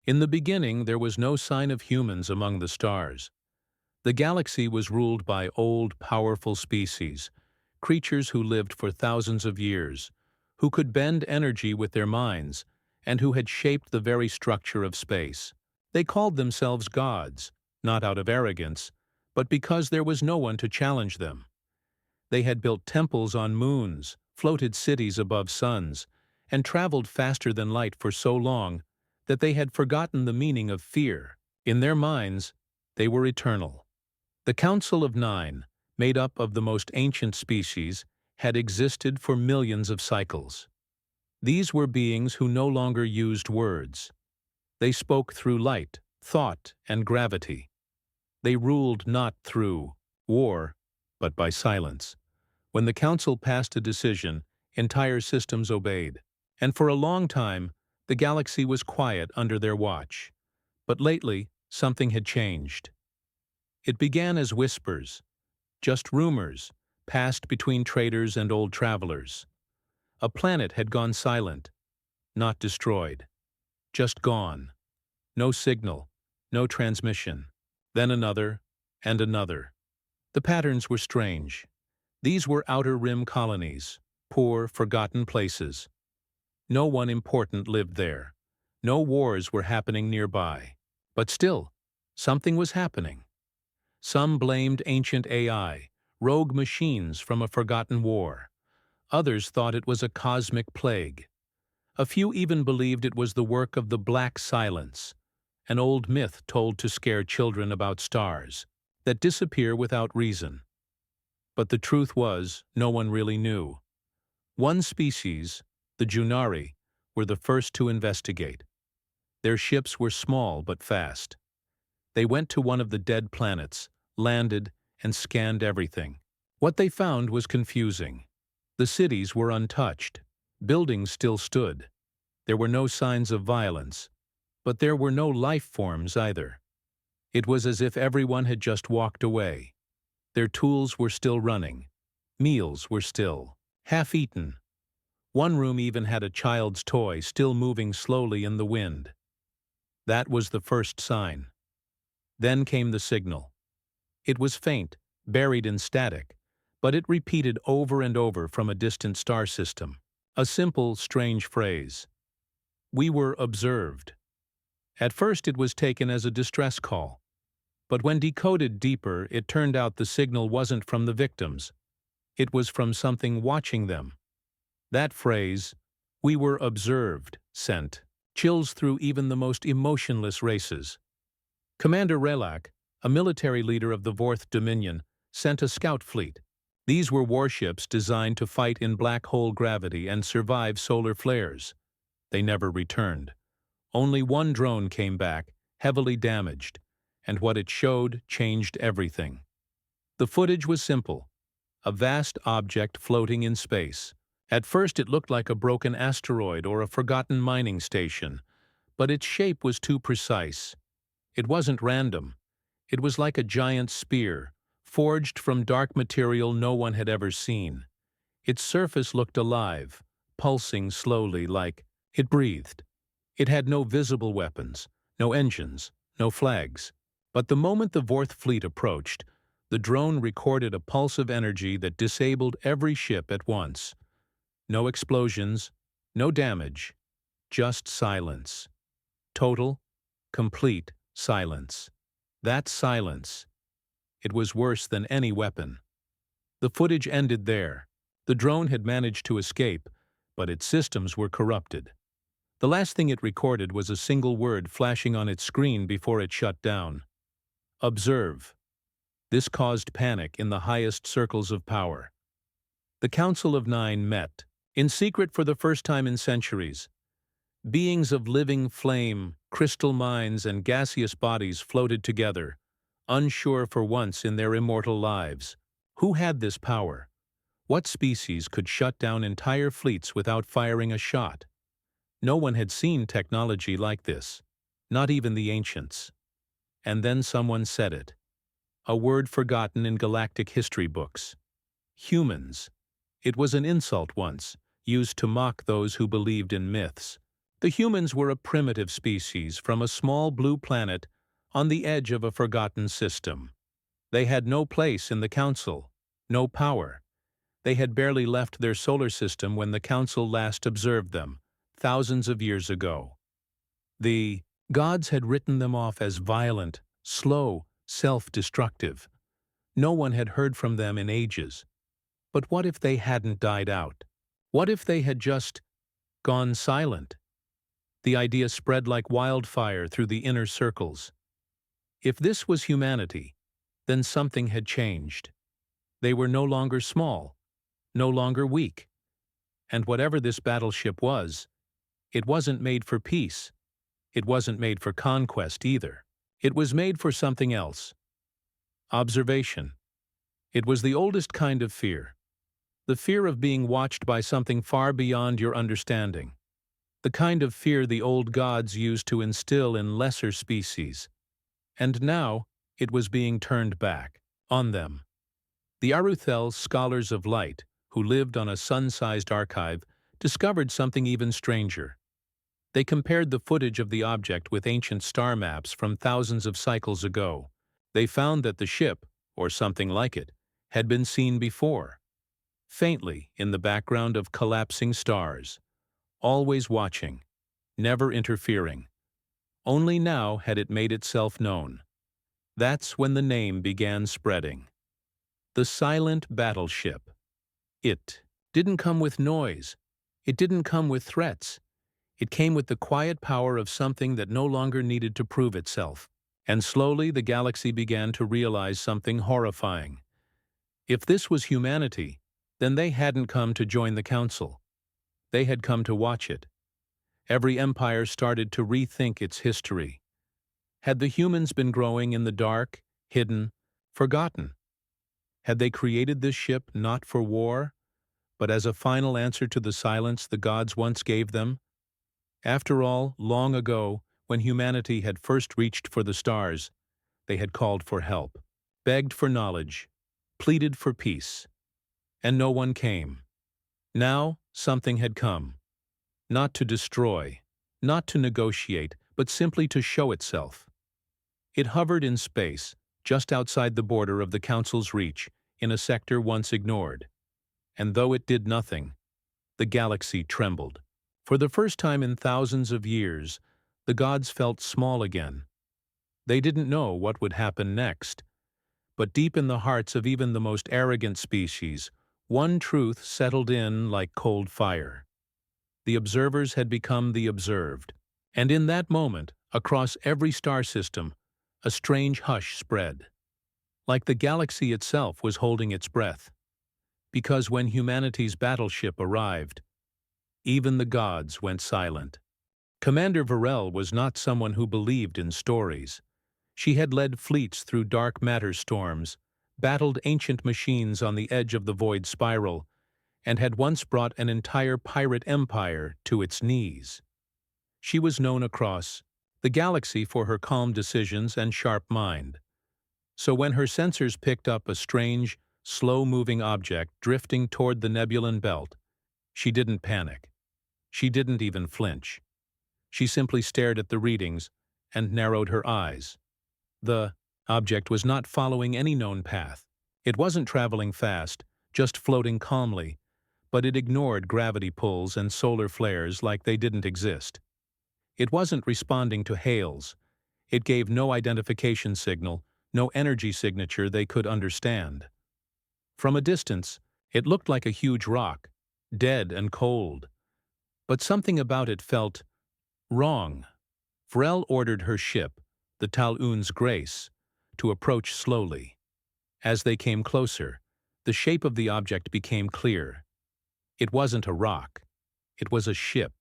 In the beginning, there was no sign of humans among the stars. The galaxy was ruled by old, powerful species, creatures who lived for thousands of years, who could bend energy with their minds, and who had shaped the very structure of space. They called themselves gods, not out of arrogance, but because there was no one to challenge them. They had built temples on moons, floated cities above suns, and traveled faster than light for so long that they had forgotten the meaning of fear. In their minds, they were eternal. The Council of Nine, made up of the most ancient species, had existed for millions of cycles. These were beings who no longer used words. They spoke through light, thought, and gravity. They ruled not through war, but by silence. When the Council passed a decision, entire systems obeyed. And for a long time, the galaxy was quiet under their watch. But lately, something had changed. It began as whispers, just rumors, passed between traders and old travelers. A planet had gone silent, not destroyed, just gone. No signal, no transmission. Then another, and another. The patterns were strange. These were outer rim colonies, poor, forgotten places. No one important lived there. No wars were happening nearby. But still, something was happening. Some blamed ancient AI, rogue machines from a forgotten war. Others thought it was a cosmic plague. A few even believed it was the work of the Black Silence, an old myth told to scare children about stars that disappear without reason. But the truth was, no one really knew. One species, the Junari, were the first to investigate. Their ships were small but fast. They went to one of the dead planets, landed, and scanned everything. What they found was confusing. The cities were untouched. Buildings still stood. There were no signs of violence. But there were no life forms either. It was as if everyone had just walked away. Their tools were still running. Meals were still half-eaten. One room even had a child's toy still moving slowly in the wind. That was the first sign. Then came the signal. It was faint, buried in static, but it repeated over and over from a distant star system. A simple, strange phrase. We were observed. At first it was taken as a distress call. But when decoded deeper, it turned out the signal wasn't from the victims. It was from something watching them. That phrase, "we were observed," sent chills through even the most emotionless races. Commander Relak, a military leader of the Vorth Dominion, sent a scout fleet. These were warships designed to fight in black hole gravity and survive solar flares. They never returned. Only one drone came back, heavily damaged, and what it showed changed everything. The footage was simple. A vast object floating in space. At first it looked like a broken asteroid or a forgotten mining station, but its shape was too precise. It wasn't random. It was like a giant spear, forged from dark material no one had ever seen. Its surface looked alive, pulsing slowly like it breathed. It had no visible weapons, no engines, no flags. But the moment the Vorth fleet approached, the drone recorded a pulse of energy that disabled every ship at once. No explosions, no damage, just silence. Total, complete silence. That silence. It was worse than any weapon. The footage ended there. The drone had managed to escape, but its systems were corrupted. The last thing it recorded was a single word flashing on its screen before it shut down. Observe. This caused panic in the highest circles of power. The Council of Nine met, in secret for the first time in centuries. Beings of living flame, crystal minds, and gaseous bodies floated together, unsure for once in their immortal lives. Who had this power? What species could shut down entire fleets without firing a shot? No one had seen technology like this, not even the ancients. And then someone said it. A word forgotten in galactic history books. Humans. It was an insult once, used to mock those who believed in myths. The humans were a primitive species from a small blue planet on the edge of a forgotten system. They had no place in the Council, no power. They had barely left their solar system when the Council last observed them, thousands of years ago. The gods had written them off as violent, slow, self-destructive. No one had heard from them in ages. But what if they hadn't died out? What if they had just gone silent? The idea spread like wildfire through the inner circles. If this was humanity, then something had changed. They were no longer small, no longer weak. And whatever this battleship was, it wasn't made for peace. It wasn't made for conquest either. It was made for something else. Observation. It was the oldest kind of fear. The fear of being watched by something far beyond your understanding. The kind of fear the old gods used to instill in lesser species. And now, it was being turned back on them. The Aruthel scholars of light, who lived on a sun-sized archive, discovered something even stranger. They compared the footage of the object with ancient star maps from thousands of cycles ago. They found that the ship, or something like it, had been seen before, faintly in the background of collapsing stars, always watching, never interfering. Only now had it made itself known. That's when the name began spreading. The Silent Battleship. It didn't come with noise. It didn't come with threats. It came with the quiet power of something that no longer needed to prove itself. And slowly the galaxy began to realize something horrifying. If this was humanity, then they hadn't come to join the Council. They had come to watch it. Every empire started to rethink its history. Had the humans been growing in the dark, hidden, forgotten? Had they created this ship not for war, but as a final answer to the silence the gods once gave them? After all, long ago, when humanity had first reached for the stars, they had called for help, begged for knowledge, pleaded for peace. And no one came. Now, something had come. Not to destroy, not to negotiate, but simply to show itself. It hovered in space, just outside the border of the Council's reach, in a sector once ignored. And though it did nothing, the galaxy trembled. For the first time in thousands of years, the gods felt small again. They didn't know what would happen next. But deep in the hearts of even the most arrogant species, one truth settled in like cold fire. The observers had become the observed. And in that moment, across every star system, a strange hush spread. Like the galaxy itself was holding its breath. Because when humanity's battleship arrived, even the gods went silent. Commander Varel was not someone who believed in stories. She had led fleets through dark matter storms, battled ancient machines on the edge of the void spiral, and had once brought an entire pirate empire to its knees. She was known across the galaxy for her calm decisions and sharp mind. So when her sensors picked up a strange, slow-moving object drifting toward the Nebulan belt, she didn't panic. She didn't even flinch. She simply stared at the readings and narrowed her eyes. The object was not following any known path. It wasn't traveling fast, just floating calmly, but it ignored gravity pulls and solar flares like they didn't exist. It wasn't responding to hails. It gave no identification signal, no energy signature they could understand. From a distance, it looked like a huge rock, dead and cold. But something about it felt wrong. Vrel ordered her ship, the Tal'un's Grace, to approach slowly. As they came closer, the shape of the object became clear. It wasn't a rock. It was a ship,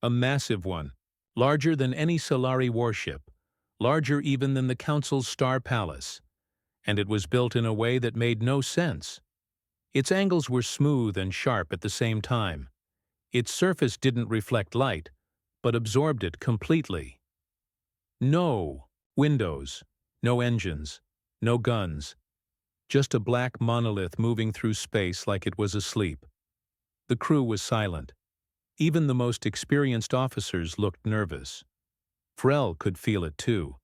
a massive one, larger than any Solari warship, larger even than the Council's Star Palace. And it was built in a way that made no sense. Its angles were smooth and sharp at the same time. Its surface didn't reflect light, but absorbed it completely. No windows, no engines, no guns. Just a black monolith moving through space like it was asleep. The crew was silent. Even the most experienced officers looked nervous. Frel could feel it too.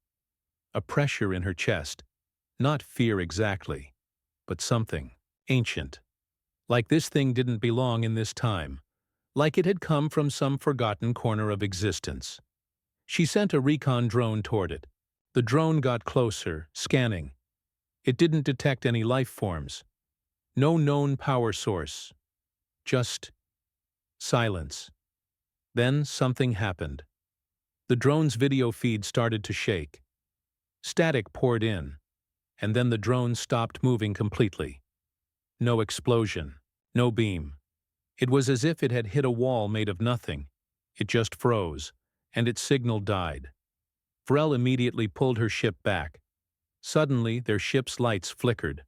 A pressure in her chest. Not fear exactly, but something ancient. Like this thing didn't belong in this time. Like it had come from some forgotten corner of existence. She sent a recon drone toward it. The drone got closer, scanning. It didn't detect any life forms. No known power source. Just silence. Then something happened. The drone's video feed started to shake. Static poured in, and then the drone stopped moving completely. No explosion, no beam. It was as if it had hit a wall made of nothing. It just froze, and its signal died. Frel immediately pulled her ship back. Suddenly, their ship's lights flickered.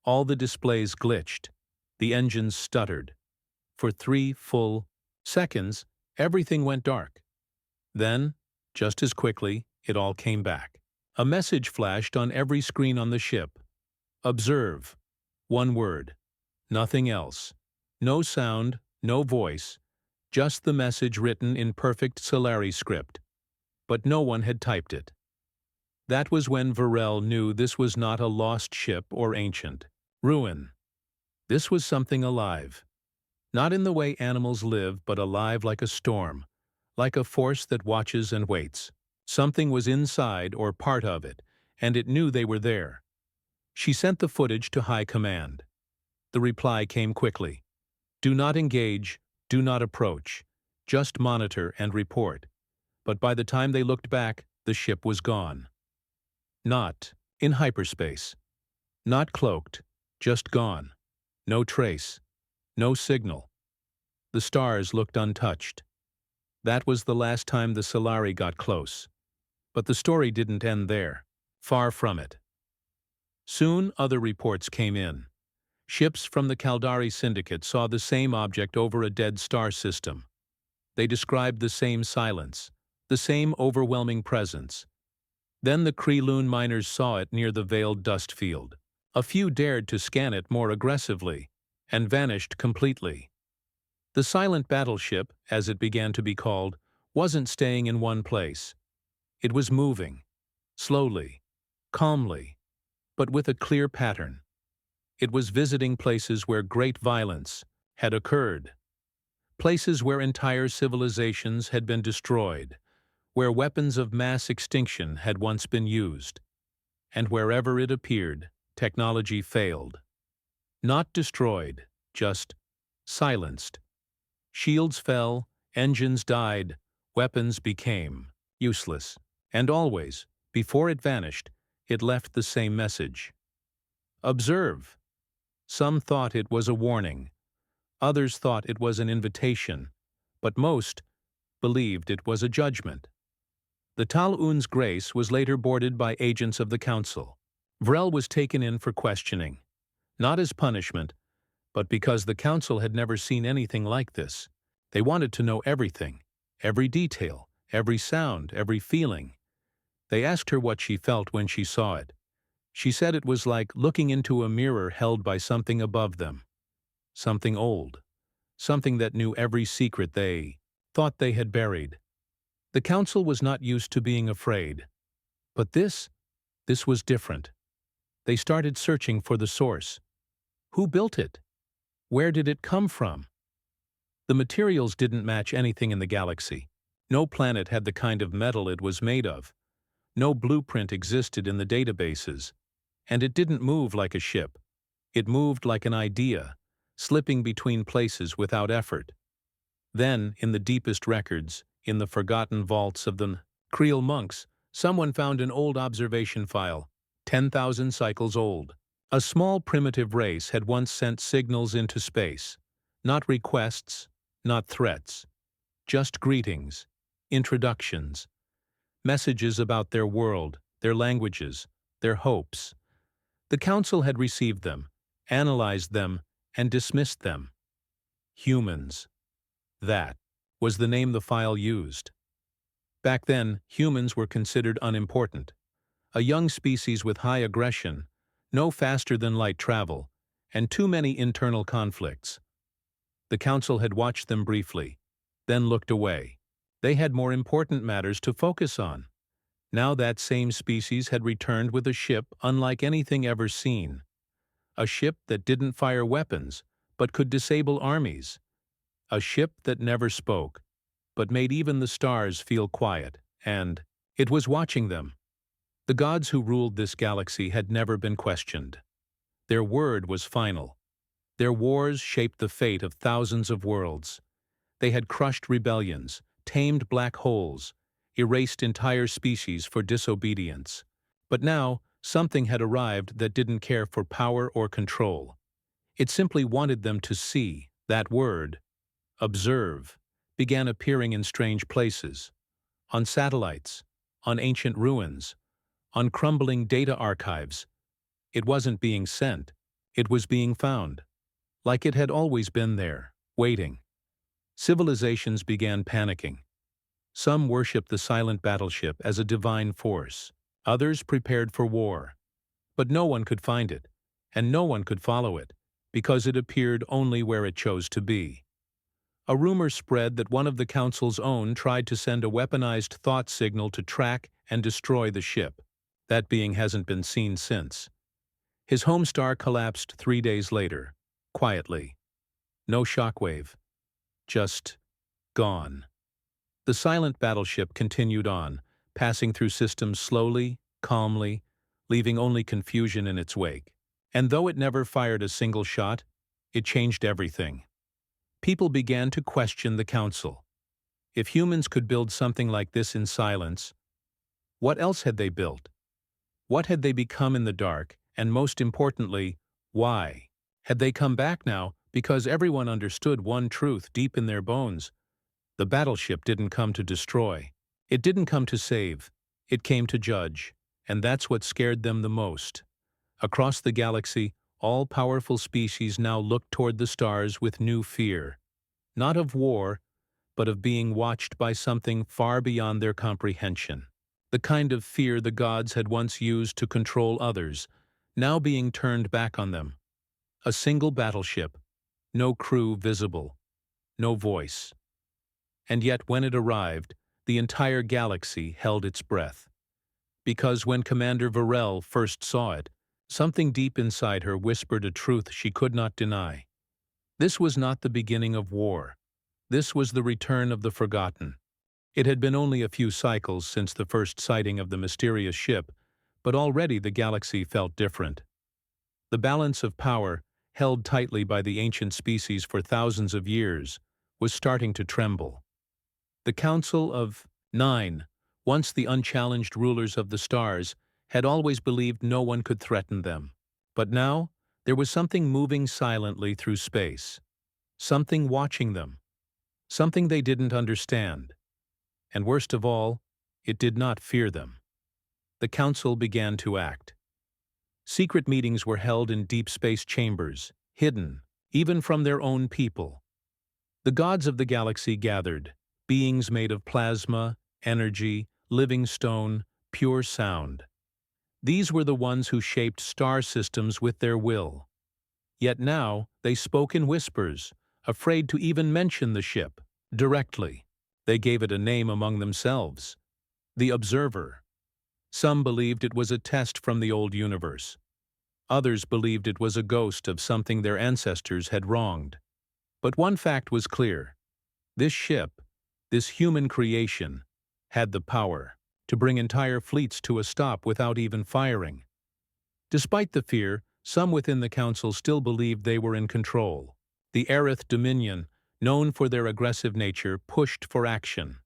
All the displays glitched. The engines stuttered. For 3 full seconds, everything went dark. Then, just as quickly, it all came back. A message flashed on every screen on the ship. Observe. One word. Nothing else. No sound, no voice. Just the message written in perfect Solari script. But no one had typed it. That was when Varel knew this was not a lost ship or ancient ruin. This was something alive. Not in the way animals live, but alive like a storm, like a force that watches and waits. Something was inside or part of it, and it knew they were there. She sent the footage to High Command. The reply came quickly. Do not engage, do not approach. Just monitor and report. But by the time they looked back, the ship was gone. Not in hyperspace. Not cloaked, just gone. No trace. No signal. The stars looked untouched. That was the last time the Solari got close. But the story didn't end there. Far from it. Soon other reports came in. Ships from the Caldari Syndicate saw the same object over a dead star system. They described the same silence, the same overwhelming presence. Then the Kree-Loon miners saw it near the veiled dust field. A few dared to scan it more aggressively, and vanished completely. The silent battleship, as it began to be called, wasn't staying in one place. It was moving, slowly, calmly, but with a clear pattern. It was visiting places where great violence had occurred, places where entire civilizations had been destroyed, where weapons of mass extinction had once been used, and wherever it appeared, technology failed. Not destroyed, just silenced. Shields fell, engines died, weapons became useless. And always, before it vanished, it left the same message. Observe. Some thought it was a warning. Others thought it was an invitation. But most believed it was a judgment. The Tal Un's Grace was later boarded by agents of the Council. Vrel was taken in for questioning. Not as punishment, but because the Council had never seen anything like this. They wanted to know everything, every detail, every sound, every feeling. They asked her what she felt when she saw it. She said it was like looking into a mirror held by something above them. Something old. Something that knew every secret they thought they had buried. The Council was not used to being afraid. But this was different. They started searching for the source. Who built it? Where did it come from? The materials didn't match anything in the galaxy. No planet had the kind of metal it was made of. No blueprint existed in the databases. And it didn't move like a ship. It moved like an idea, slipping between places without effort. Then, in the deepest records, in the forgotten vaults of the Creel monks, someone found an old observation file, 10,000 cycles old. A small primitive race had once sent signals into space. Not requests, not threats. Just greetings, introductions, messages about their world, their languages, their hopes. The Council had received them, analyzed them, and dismissed them. Humans. That was the name the file used. Back then, humans were considered unimportant. A young species with high aggression, no faster than light travel, and too many internal conflicts. The Council had watched them briefly. then looked away. They had more important matters to focus on. Now that same species had returned with a ship unlike anything ever seen. A ship that didn't fire weapons, but could disable armies. A ship that never spoke, but made even the stars feel quiet, and it was watching them. The gods who ruled this galaxy had never been questioned. Their word was final. Their wars shaped the fate of thousands of worlds. They had crushed rebellions, tamed black holes, erased entire species for disobedience. But now, something had arrived that didn't care for power or control. It simply wanted them to see. That word, observe, began appearing in strange places. On satellites, on ancient ruins, on crumbling data archives. It wasn't being sent, it was being found. Like it had always been there, waiting. Civilizations began panicking. Some worshipped the silent battleship as a divine force. Others prepared for war. But no one could find it, and no one could follow it, because it appeared only where it chose to be. A rumor spread that one of the Council's own tried to send a weaponized thought signal to track and destroy the ship. That being hasn't been seen since. His home star collapsed 3 days later, quietly. No shockwave. Just gone. The silent battleship continued on, passing through systems slowly, calmly, leaving only confusion in its wake. And though it never fired a single shot, it changed everything. People began to question the Council. If humans could build something like this in silence, what else had they built? What had they become in the dark, and most importantly, why? Had they come back now because everyone understood one truth deep in their bones? The battleship didn't come to destroy. It didn't come to save. It came to judge, and that's what scared them the most. Across the galaxy, all-powerful species now looked toward the stars with new fear. Not of war, but of being watched by something far beyond their comprehension. The kind of fear the gods had once used to control others, now being turned back on them. A single battleship, no crew visible, no voice. And yet when it arrived, the entire galaxy held its breath. Because when Commander Varel first saw it, something deep inside her whispered a truth she could not deny. This was not the beginning of war. This was the return of the forgotten. It had been only a few cycles since the first sighting of the mysterious ship, but already the galaxy felt different. The balance of power, held tightly by the ancient species for thousands of years, was starting to tremble. The Council of Nine, once the unchallenged rulers of the stars, had always believed no one could threaten them. But now, there was something moving silently through space. Something watching them. Something they didn't understand. And worst of all, it did not fear them. The Council began to act. Secret meetings were held in deep space chambers, hidden, even from their own people. The gods of the galaxy gathered, beings made of plasma, energy, living stone, pure sound. These were the ones who shaped star systems with their will. Yet now they spoke in whispers, afraid to even mention the ship directly. They gave it a name among themselves, the Observer. Some believed it was a test from the old universe. Others believed it was a ghost of something their ancestors had wronged. But one fact was clear. This ship, this human creation, had the power to bring entire fleets to a stop without even firing. Despite the fear, some within the Council still believed they were in control. The Aerith Dominion, known for their aggressive nature, pushed for action.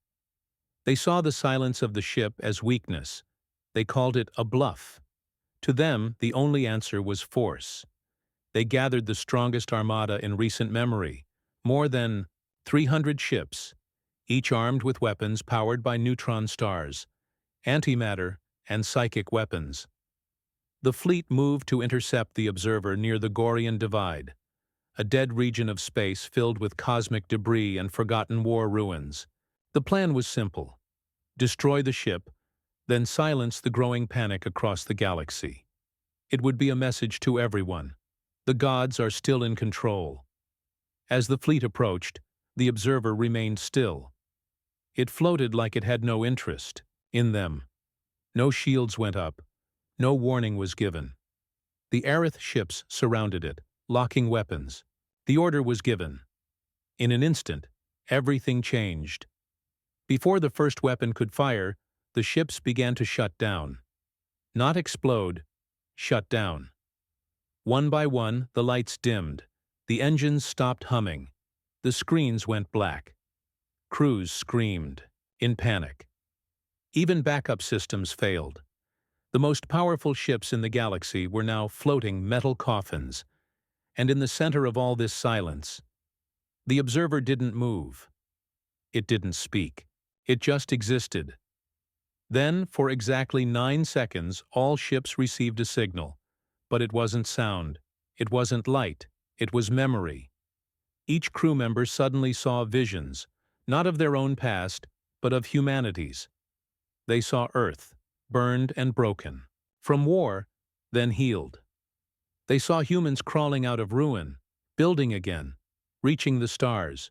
They saw the silence of the ship as weakness. They called it a bluff. To them, the only answer was force. They gathered the strongest armada in recent memory, more than 300 ships, each armed with weapons powered by neutron stars, antimatter, and psychic weapons. The fleet moved to intercept the Observer near the Gorian Divide, a dead region of space filled with cosmic debris and forgotten war ruins. The plan was simple: destroy the ship, then silence the growing panic across the galaxy. It would be a message to everyone. The gods are still in control. As the fleet approached, The observer remained still. It floated like it had no interest in them. No shields went up. No warning was given. The Aerith ships surrounded it, locking weapons. The order was given. In an instant, everything changed. Before the first weapon could fire, the ships began to shut down. Not explode, shut down. One by one, the lights dimmed. The engines stopped humming. The screens went black. Crews screamed, in panic. Even backup systems failed. The most powerful ships in the galaxy were now floating metal coffins, and in the center of all this silence, the observer didn't move. It didn't speak. It just existed. Then, for exactly 9 seconds, all ships received a signal. But it wasn't sound. It wasn't light. It was memory. Each crew member suddenly saw visions, not of their own past, but of humanity's. They saw Earth, burned and broken. From war, then healed. They saw humans crawling out of ruin, building again, reaching the stars.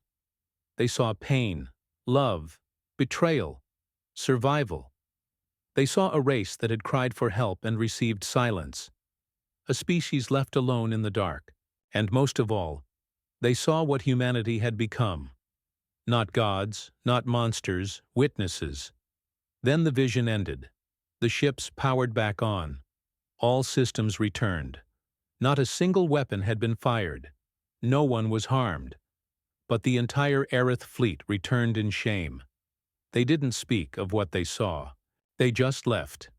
They saw pain, love, betrayal, survival. They saw a race that had cried for help and received silence. A species left alone in the dark. And most of all, they saw what humanity had become. Not gods, not monsters, witnesses. Then the vision ended. The ships powered back on. All systems returned. Not a single weapon had been fired. No one was harmed. But the entire Aerith fleet returned in shame. They didn't speak of what they saw. They just left.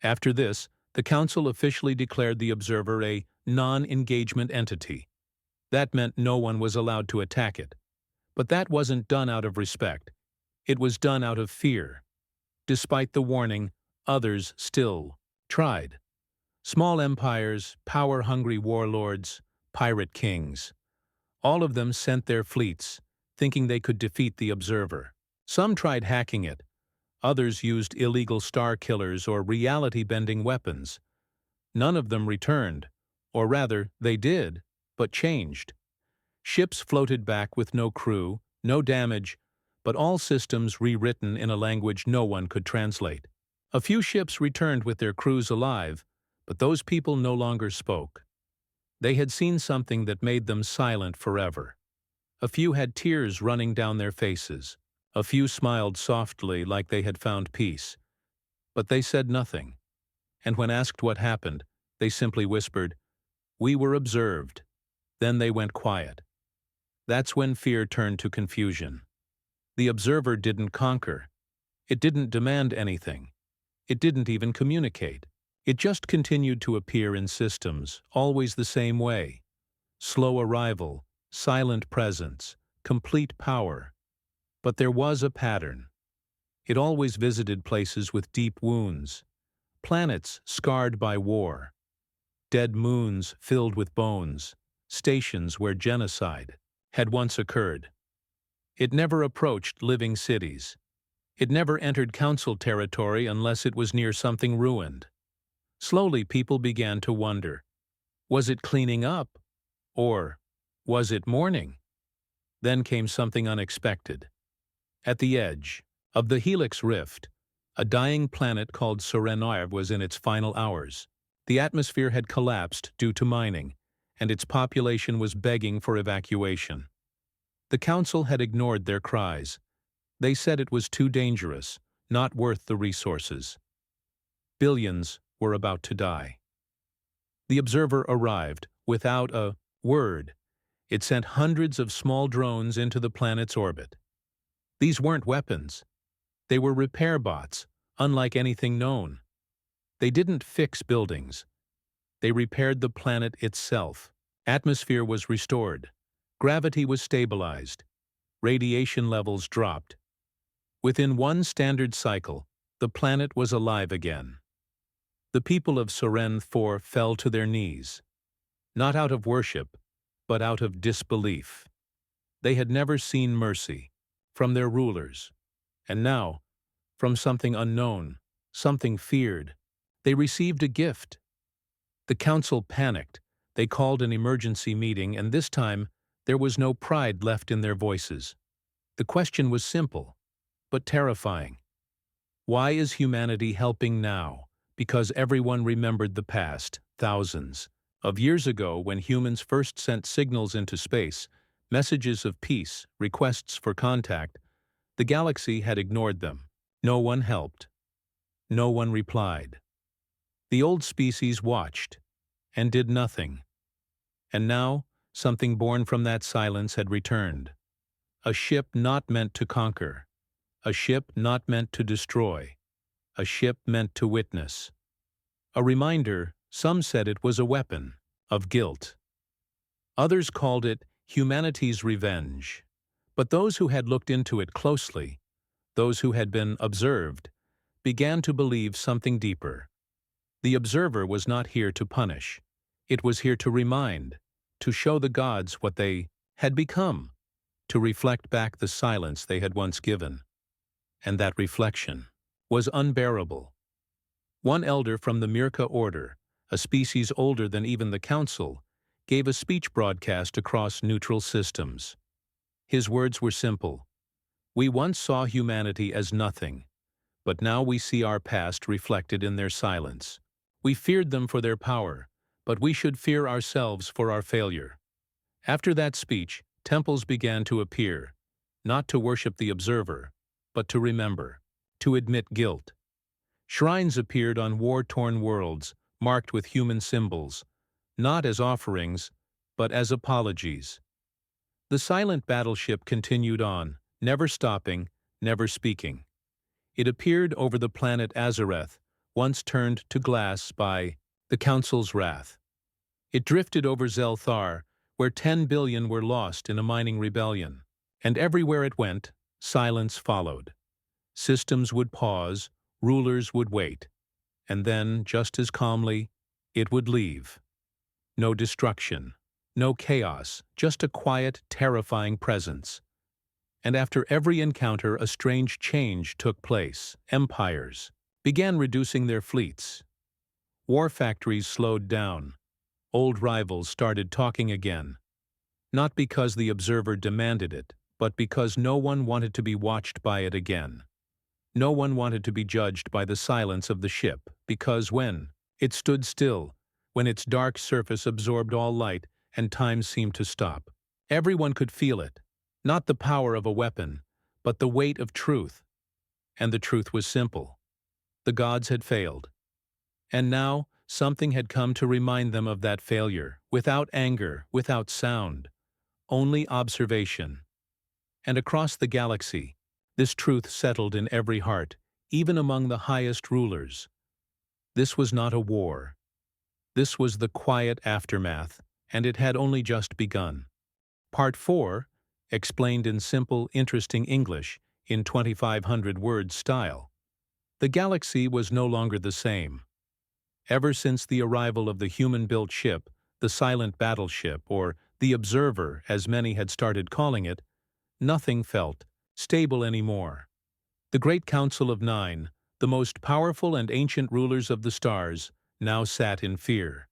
After this, the Council officially declared the observer a non-engagement entity. That meant no one was allowed to attack it. But that wasn't done out of respect. It was done out of fear. Despite the warning, others still tried. Small empires, power-hungry warlords, pirate kings. All of them sent their fleets, thinking they could defeat the observer. Some tried hacking it. Others used illegal star killers or reality-bending weapons. None of them returned, or rather, they did, but changed. Ships floated back with no crew, no damage, but all systems rewritten in a language no one could translate. A few ships returned with their crews alive, but those people no longer spoke. They had seen something that made them silent forever. A few had tears running down their faces. A few smiled softly like they had found peace. But they said nothing. And when asked what happened, they simply whispered, "We were observed." Then they went quiet. That's when fear turned to confusion. The observer didn't conquer. It didn't demand anything. It didn't even communicate. It just continued to appear in systems, always the same way. Slow arrival, silent presence, complete power. But there was a pattern. It always visited places with deep wounds, planets scarred by war, dead moons filled with bones, stations where genocide had once occurred. It never approached living cities. It never entered council territory unless it was near something ruined. Slowly, people began to wonder, was it cleaning up? Or was it mourning? Then came something unexpected. At the edge of the Helix Rift, a dying planet called Serenarv was in its final hours. The atmosphere had collapsed due to mining, and its population was begging for evacuation. The Council had ignored their cries. They said it was too dangerous, not worth the resources. Billions were about to die. The observer arrived without a word. It sent hundreds of small drones into the planet's orbit. These weren't weapons. They were repair bots, unlike anything known. They didn't fix buildings. They repaired the planet itself. Atmosphere was restored. Gravity was stabilized. Radiation levels dropped. Within one standard cycle, the planet was alive again. The people of Seren IV fell to their knees, not out of worship, but out of disbelief. They had never seen mercy from their rulers, and now, from something unknown, something feared, they received a gift. The council panicked. They called an emergency meeting, and this time, There was no pride left in their voices. The question was simple, but terrifying. Why is humanity helping now? Because everyone remembered the past, thousands of years ago when humans first sent signals into space, messages of peace, requests for contact. The galaxy had ignored them. No one helped. No one replied. The old species watched and did nothing. And now, something born from that silence had returned. A ship not meant to conquer. A ship not meant to destroy. A ship meant to witness. A reminder, some said it was a weapon, of guilt. Others called it humanity's revenge. But those who had looked into it closely, those who had been observed, began to believe something deeper. The observer was not here to punish. It was here to remind, to show the gods what they had become, to reflect back the silence they had once given. And that reflection was unbearable. One elder from the Mirka order, a species older than even the council, gave a speech broadcast across neutral systems. His words were simple. We once saw humanity as nothing, but now we see our past reflected in their silence. We feared them for their power, but we should fear ourselves for our failure. After that speech, temples began to appear, not to worship the observer, but to remember, to admit guilt. Shrines appeared on war-torn worlds, marked with human symbols, not as offerings, but as apologies. The silent battleship continued on, never stopping, never speaking. It appeared over the planet Azareth, once turned to glass by the Council's wrath. It drifted over Zelthar, where 10 billion were lost in a mining rebellion. And everywhere it went, silence followed. Systems would pause, rulers would wait. And then, just as calmly, it would leave. No destruction, no chaos, just a quiet, terrifying presence. And after every encounter, a strange change took place. Empires began reducing their fleets. War factories slowed down. Old rivals started talking again. Not because the observer demanded it, but because no one wanted to be watched by it again. No one wanted to be judged by the silence of the ship, because when it stood still, when its dark surface absorbed all light and time seemed to stop, everyone could feel it, not the power of a weapon, but the weight of truth. And the truth was simple. The gods had failed. And now, something had come to remind them of that failure, without anger, without sound, only observation. And across the galaxy, this truth settled in every heart, even among the highest rulers. This was not a war. This was the quiet aftermath, and it had only just begun. Part 4, explained in simple, interesting English, in 2,500-word style. The galaxy was no longer the same. Ever since the arrival of the human-built ship, the silent battleship, or the observer, as many had started calling it, nothing felt stable anymore. The Great Council of Nine, the most powerful and ancient rulers of the stars, now sat in fear.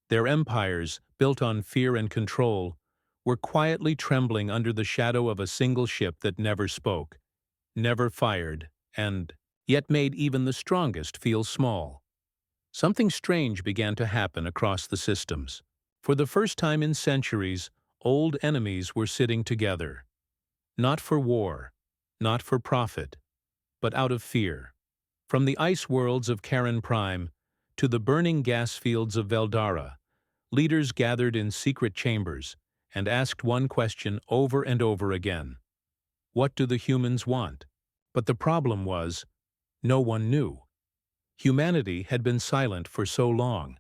Their empires, built on fear and control, were quietly trembling under the shadow of a single ship that never spoke, never fired, and yet made even the strongest feel small. Something strange began to happen across the systems. For the first time in centuries, old enemies were sitting together. Not for war, not for profit, but out of fear. From the ice worlds of Karen Prime to the burning gas fields of Veldara, leaders gathered in secret chambers and asked one question over and over again. What do the humans want? But the problem was, no one knew. Humanity had been silent for so long.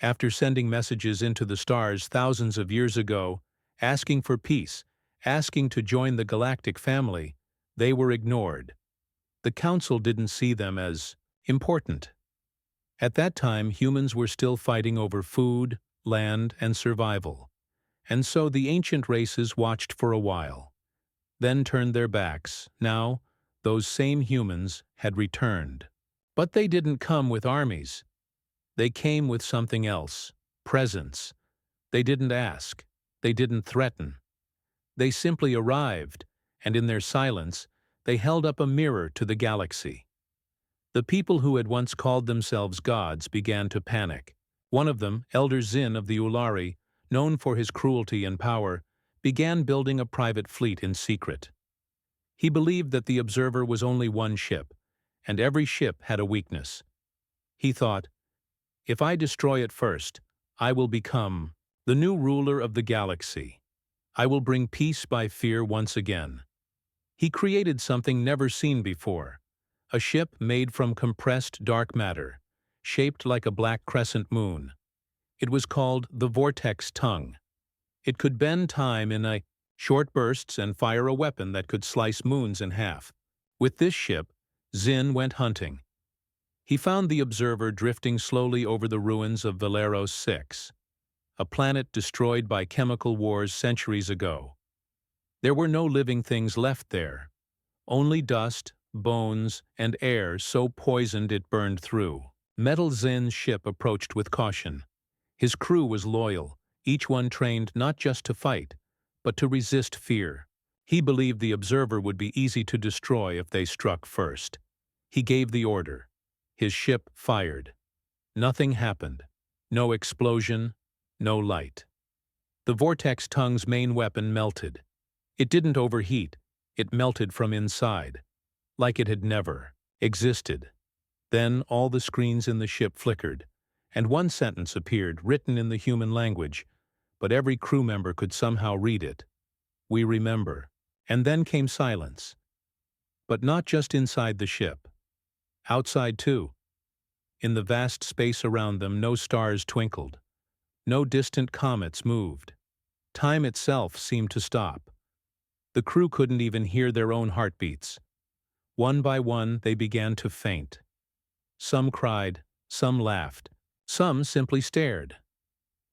After sending messages into the stars thousands of years ago, asking for peace, asking to join the galactic family, they were ignored. The Council didn't see them as important. At that time, humans were still fighting over food, land, and survival. And so the ancient races watched for a while, then turned their backs. Now, those same humans had returned. But they didn't come with armies. They came with something else, presence. They didn't ask. They didn't threaten. They simply arrived, and in their silence, they held up a mirror to the galaxy. The people who had once called themselves gods began to panic. One of them, Elder Zin of the Ulari, known for his cruelty and power, began building a private fleet in secret. He believed that the Observer was only one ship, and every ship had a weakness. He thought, if I destroy it first, I will become the new ruler of the galaxy. I will bring peace by fear once again. He created something never seen before, a ship made from compressed dark matter, shaped like a black crescent moon. It was called the Vortex Tongue. It could bend time in short bursts and fire a weapon that could slice moons in half. With this ship, Zin went hunting. He found the Observer drifting slowly over the ruins of Valeros 6, a planet destroyed by chemical wars centuries ago. There were no living things left there, only dust, bones, and air so poisoned it burned through. Metal Zin's ship approached with caution. His crew was loyal, each one trained not just to fight, but to resist fear. He believed the Observer would be easy to destroy if they struck first. He gave the order. His ship fired. Nothing happened. No explosion, no light. The Vortex Tongue's main weapon melted. It didn't overheat, it melted from inside, like it had never existed. Then all the screens in the ship flickered, and one sentence appeared, written in the human language, but every crew member could somehow read it. We remember. And then came silence. But not just inside the ship. Outside too. In the vast space around them, no stars twinkled. No distant comets moved. Time itself seemed to stop. The crew couldn't even hear their own heartbeats. One by one, they began to faint. Some cried, some laughed, some simply stared.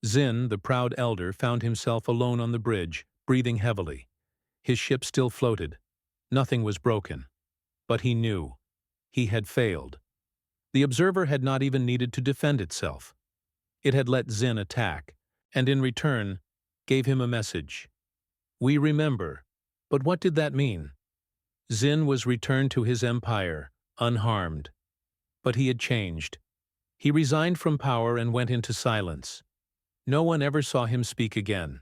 Zin, the proud elder, found himself alone on the bridge, breathing heavily. His ship still floated. Nothing was broken. But he knew. He had failed. The Observer had not even needed to defend itself. It had let Zin attack, and in return, gave him a message. We remember. But what did that mean? Zin was returned to his empire, unharmed. But he had changed. He resigned from power and went into silence. No one ever saw him speak again.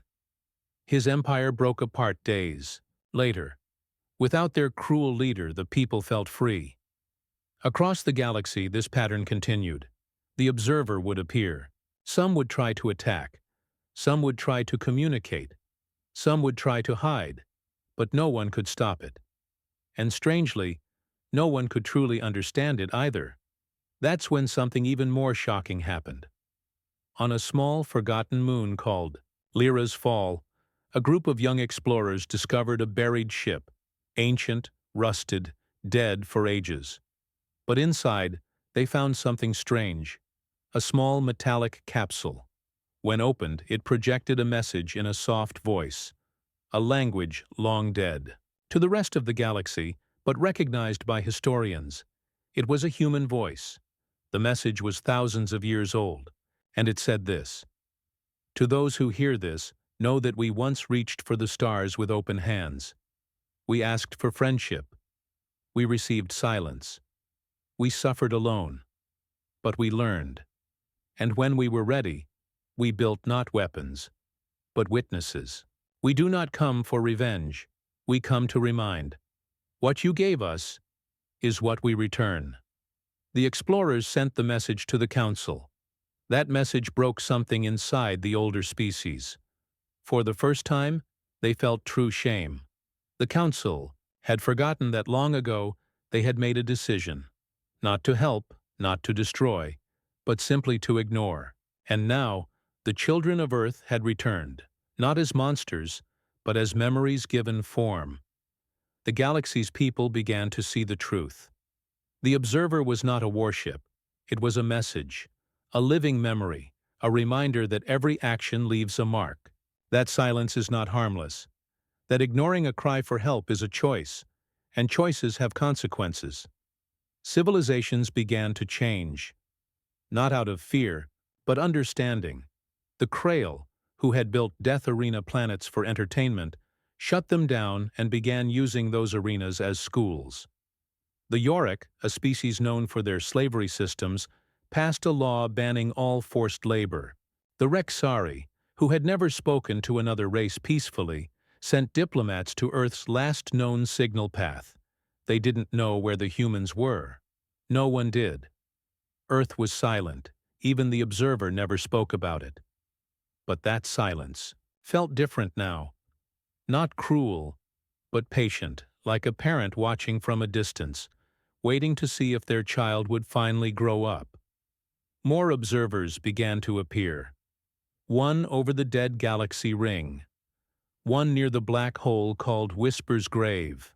His empire broke apart days later. Without their cruel leader, the people felt free. Across the galaxy, this pattern continued. The Observer would appear. Some would try to attack. Some would try to communicate. Some would try to hide. But no one could stop it. And strangely, no one could truly understand it either. That's when something even more shocking happened. On a small, forgotten moon called Lyra's Fall, a group of young explorers discovered a buried ship, ancient, rusted, dead for ages. But inside, they found something strange, a small metallic capsule. When opened, it projected a message in a soft voice, a language long dead. To the rest of the galaxy, but recognized by historians, it was a human voice. The message was thousands of years old, and it said this: to those who hear this, know that we once reached for the stars with open hands. We asked for friendship. We received silence. We suffered alone. But we learned. And when we were ready, we built not weapons, but witnesses. We do not come for revenge. We come to remind. What you gave us is what we return. The explorers sent the message to the council. That message broke something inside the older species. For the first time, they felt true shame. The council had forgotten that long ago they had made a decision, not to help, not to destroy, but simply to ignore. And now, the children of Earth had returned, not as monsters, but as memories given form. The galaxy's people began to see the truth. The Observer was not a warship. It was a message, a living memory, a reminder that every action leaves a mark. That silence is not harmless. That ignoring a cry for help is a choice, and choices have consequences. Civilizations began to change. Not out of fear, but understanding. The Krail, who had built Death Arena planets for entertainment, shut them down and began using those arenas as schools. The Yorick, a species known for their slavery systems, passed a law banning all forced labor. The Rexari, who had never spoken to another race peacefully, sent diplomats to Earth's last known signal path. They didn't know where the humans were. No one did. Earth was silent. Even the observer never spoke about it. But that silence felt different now. Not cruel, but patient, like a parent watching from a distance, waiting to see if their child would finally grow up. More observers began to appear. One over the dead galaxy ring. One near the black hole called Whisper's Grave.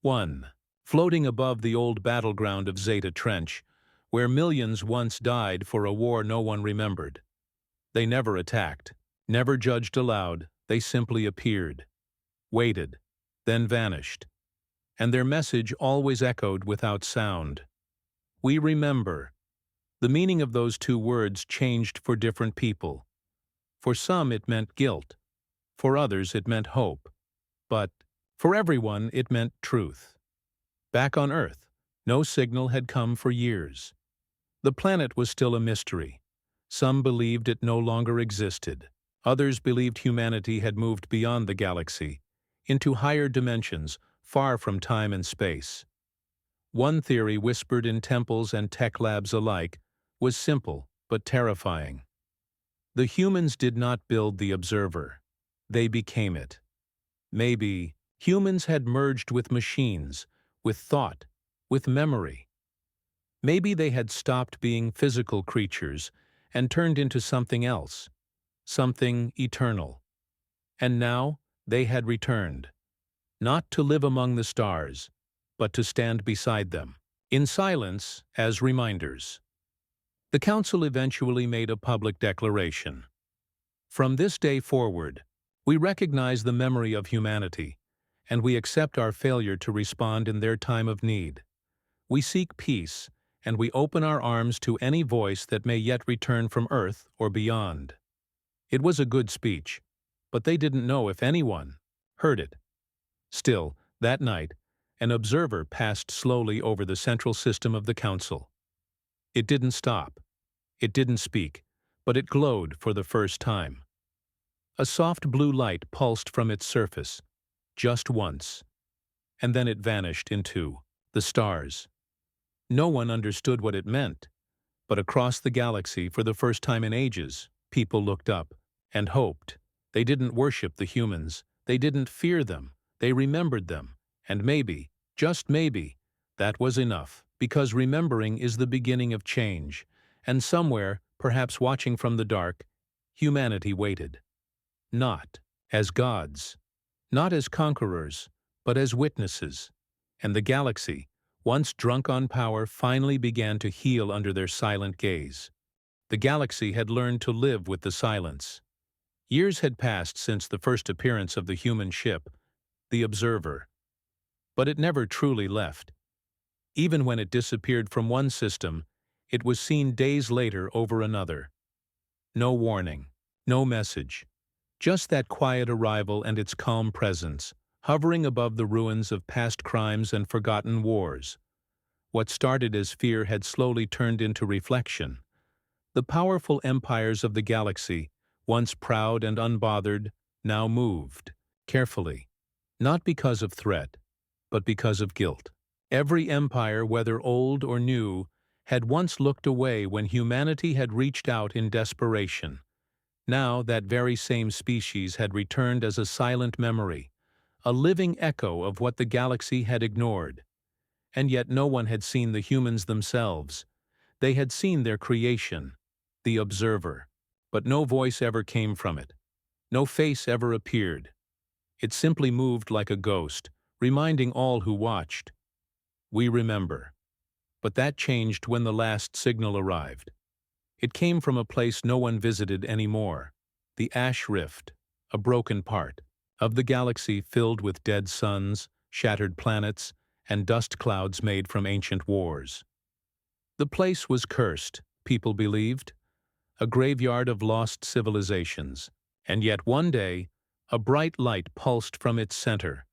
One floating above the old battleground of Zeta Trench, where millions once died for a war no one remembered. They never attacked, never judged aloud, they simply appeared, waited, then vanished. And their message always echoed without sound. We remember. The meaning of those two words changed for different people. For some it meant guilt. For others it meant hope. But for everyone it meant truth. Back on Earth, no signal had come for years. The planet was still a mystery. Some believed it no longer existed. Others believed humanity had moved beyond the galaxy, into higher dimensions, far from time and space. One theory, whispered in temples and tech labs alike, was simple but terrifying. The humans did not build the observer. They became it. Maybe humans had merged with machines, with thought, with memory. Maybe they had stopped being physical creatures and turned into something else, something eternal. And now they had returned, not to live among the stars, but to stand beside them, in silence as reminders. The Council eventually made a public declaration. From this day forward, we recognize the memory of humanity, and we accept our failure to respond in their time of need. We seek peace, and we open our arms to any voice that may yet return from Earth or beyond. It was a good speech, but they didn't know if anyone heard it. Still, that night, an observer passed slowly over the central system of the Council. It didn't stop. It didn't speak, but it glowed for the first time. A soft blue light pulsed from its surface, just once, and then it vanished into the stars. No one understood what it meant, but across the galaxy, for the first time in ages, people looked up and hoped. They didn't worship the humans. They didn't fear them. They remembered them, and maybe, just maybe, that was enough, because remembering is the beginning of change, and somewhere, perhaps watching from the dark, humanity waited. Not as gods, not as conquerors, but as witnesses, and the galaxy, once drunk on power, finally began to heal under their silent gaze. The galaxy had learned to live with the silence. Years had passed since the first appearance of the human ship, the Observer. But it never truly left. Even when it disappeared from one system, it was seen days later over another. No warning, no message, just that quiet arrival and its calm presence, hovering above the ruins of past crimes and forgotten wars. What started as fear had slowly turned into reflection. The powerful empires of the galaxy, once proud and unbothered, now moved, carefully, not because of threat, but because of guilt. Every empire, whether old or new, had once looked away when humanity had reached out in desperation. Now that very same species had returned as a silent memory, a living echo of what the galaxy had ignored. And yet no one had seen the humans themselves. They had seen their creation, the Observer, but no voice ever came from it. No face ever appeared. It simply moved like a ghost, reminding all who watched. We remember. But that changed when the last signal arrived. It came from a place no one visited anymore, the Ash Rift, a broken part of the galaxy filled with dead suns, shattered planets, and dust clouds made from ancient wars. The place was cursed, people believed, a graveyard of lost civilizations, And yet one day, a bright light pulsed from its center,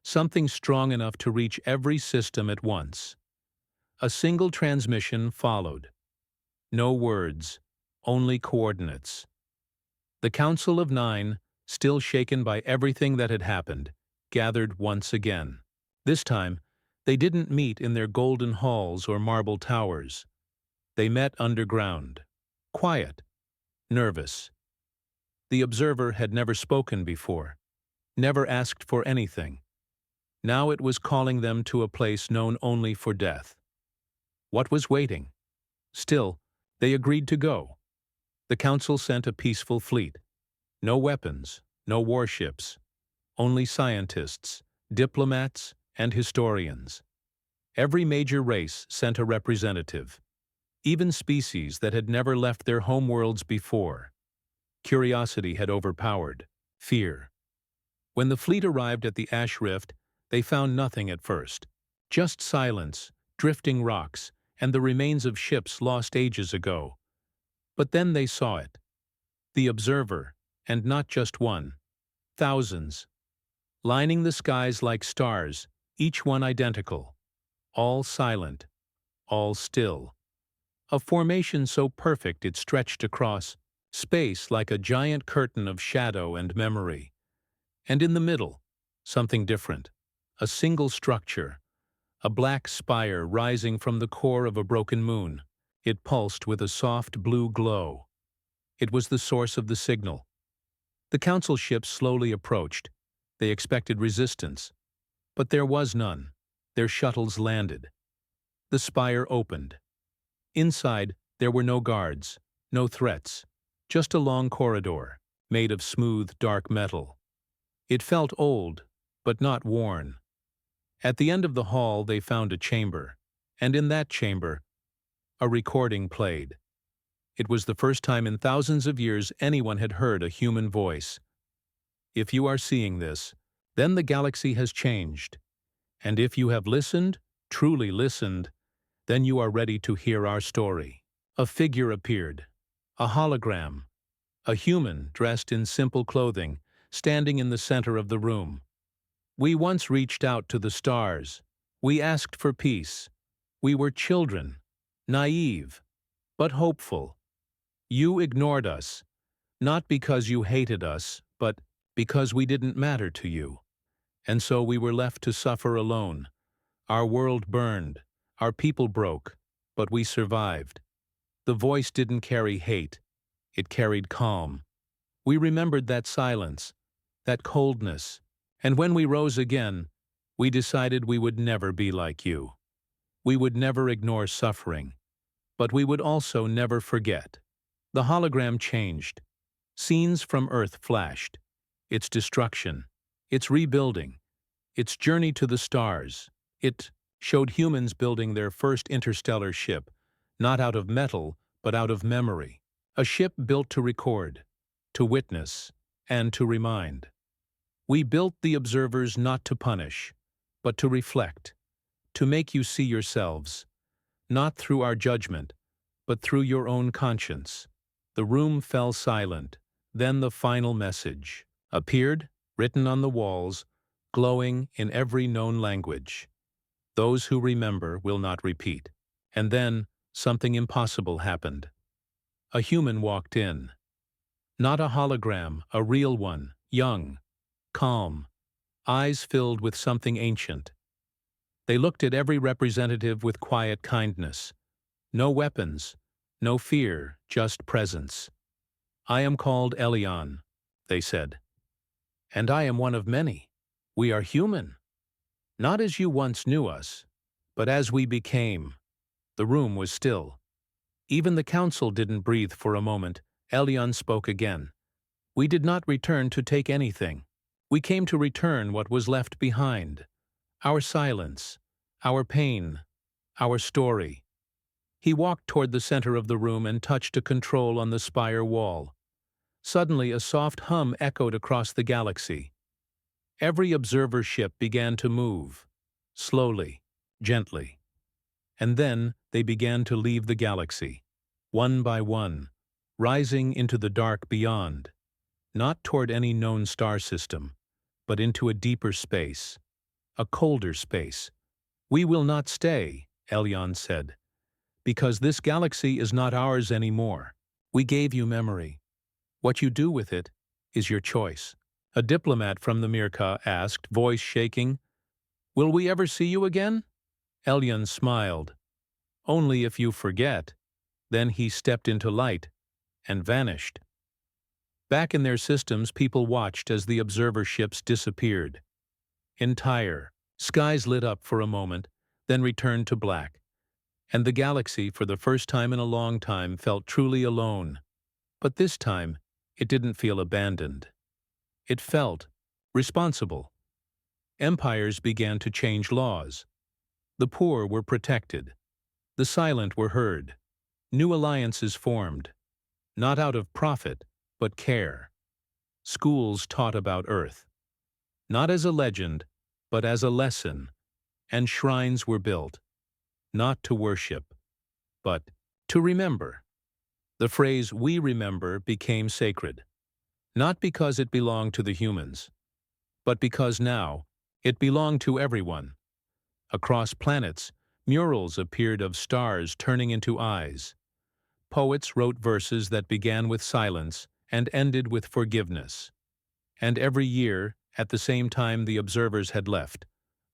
something strong enough to reach every system at once. A single transmission followed. No words, only coordinates. The Council of Nine, still shaken by everything that had happened, gathered once again. This time, they didn't meet in their golden halls or marble towers. They met underground, quiet, nervous. The observer had never spoken before, never asked for anything. Now it was calling them to a place known only for death. What was waiting? Still, they agreed to go. The council sent a peaceful fleet. No weapons, no warships, only scientists, diplomats, and historians. Every major race sent a representative, even species that had never left their homeworlds before. Curiosity had overpowered fear. When the fleet arrived at the Ash Rift, they found nothing at first. Just silence, drifting rocks, and the remains of ships lost ages ago. But then they saw it. The observer, and not just one. Thousands. Lining the skies like stars, each one identical. All silent. All still. A formation so perfect it stretched across space like a giant curtain of shadow and memory. And in the middle, something different. A single structure. A black spire rising from the core of a broken moon. It pulsed with a soft blue glow. It was the source of the signal. The council ships slowly approached. They expected resistance. But there was none. Their shuttles landed. The spire opened. Inside, there were no guards, no threats, just a long corridor, made of smooth, dark metal. It felt old, but not worn. At the end of the hall, they found a chamber, and in that chamber, a recording played. It was the first time in thousands of years anyone had heard a human voice. If you are seeing this, then the galaxy has changed. And if you have listened, truly listened, then you are ready to hear our story. A figure appeared, a hologram, a human dressed in simple clothing, standing in the center of the room. We once reached out to the stars. We asked for peace. We were children, naive, but hopeful. You ignored us, not because you hated us, but because we didn't matter to you. And so we were left to suffer alone. Our world burned, our people broke, but we survived. The voice didn't carry hate, it carried calm. We remembered that silence, that coldness, and when we rose again, we decided we would never be like you. We would never ignore suffering, but we would also never forget. The hologram changed. Scenes from Earth flashed. Its destruction, its rebuilding, its journey to the stars. It showed humans building their first interstellar ship, not out of metal, but out of memory. A ship built to record, to witness, and to remind. We built the observers not to punish, but to reflect, to make you see yourselves, not through our judgment, but through your own conscience. The room fell silent. Then the final message appeared, written on the walls, glowing in every known language. Those who remember will not repeat. And then something impossible happened. A human walked in. Not a hologram, a real one, young, calm, eyes filled with something ancient. They looked at every representative with quiet kindness. No weapons, no fear, just presence. I am called Elion, they said. And I am one of many. We are human. Not as you once knew us, but as we became. The room was still. Even the council didn't breathe for a moment. Elion spoke again. We did not return to take anything. We came to return what was left behind. Our silence, our pain, our story. He walked toward the center of the room and touched a control on the spire wall. Suddenly, a soft hum echoed across the galaxy. Every observer ship began to move, slowly, gently. And then they began to leave the galaxy, one by one, rising into the dark beyond. not toward any known star system, but into a deeper space, a colder space. "We will not stay," Elyon said, "because this galaxy is not ours anymore. We gave you memory. What you do with it is your choice." A diplomat from the Mirka asked, voice shaking, "Will we ever see you again?" Elyon smiled. "Only if you forget." Then he stepped into light and vanished. Back in their systems, people watched as the observer ships disappeared. Entire skies lit up for a moment, then returned to black, and the galaxy, for the first time in a long time, felt truly alone. But this time, it didn't feel abandoned. It felt responsible. Empires began to change laws. The poor were protected. The silent were heard. New alliances formed, not out of profit, but care. Schools taught about Earth, not as a legend, but as a lesson, and shrines were built, not to worship, but to remember. The phrase "we remember" became sacred, not because it belonged to the humans, but because now it belonged to everyone. Across planets, murals appeared of stars turning into eyes. Poets wrote verses that began with silence and ended with forgiveness. And every year, at the same time the observers had left,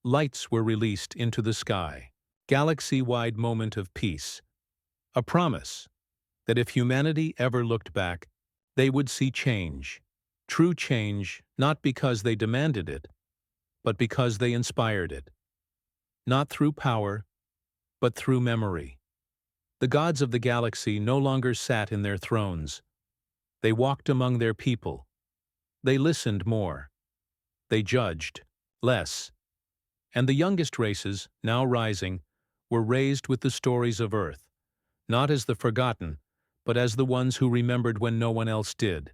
lights were released into the sky. Galaxy-wide moment of peace. A promise that if humanity ever looked back, they would see change. True change, not because they demanded it, but because they inspired it. Not through power, but through memory. The gods of the galaxy no longer sat in their thrones. They walked among their people. They listened more. They judged less. And the youngest races, now rising, were raised with the stories of Earth, not as the forgotten, but as the ones who remembered when no one else did.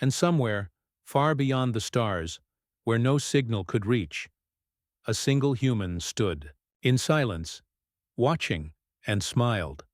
And somewhere, far beyond the stars, where no signal could reach, a single human stood, in silence, watching, and smiled.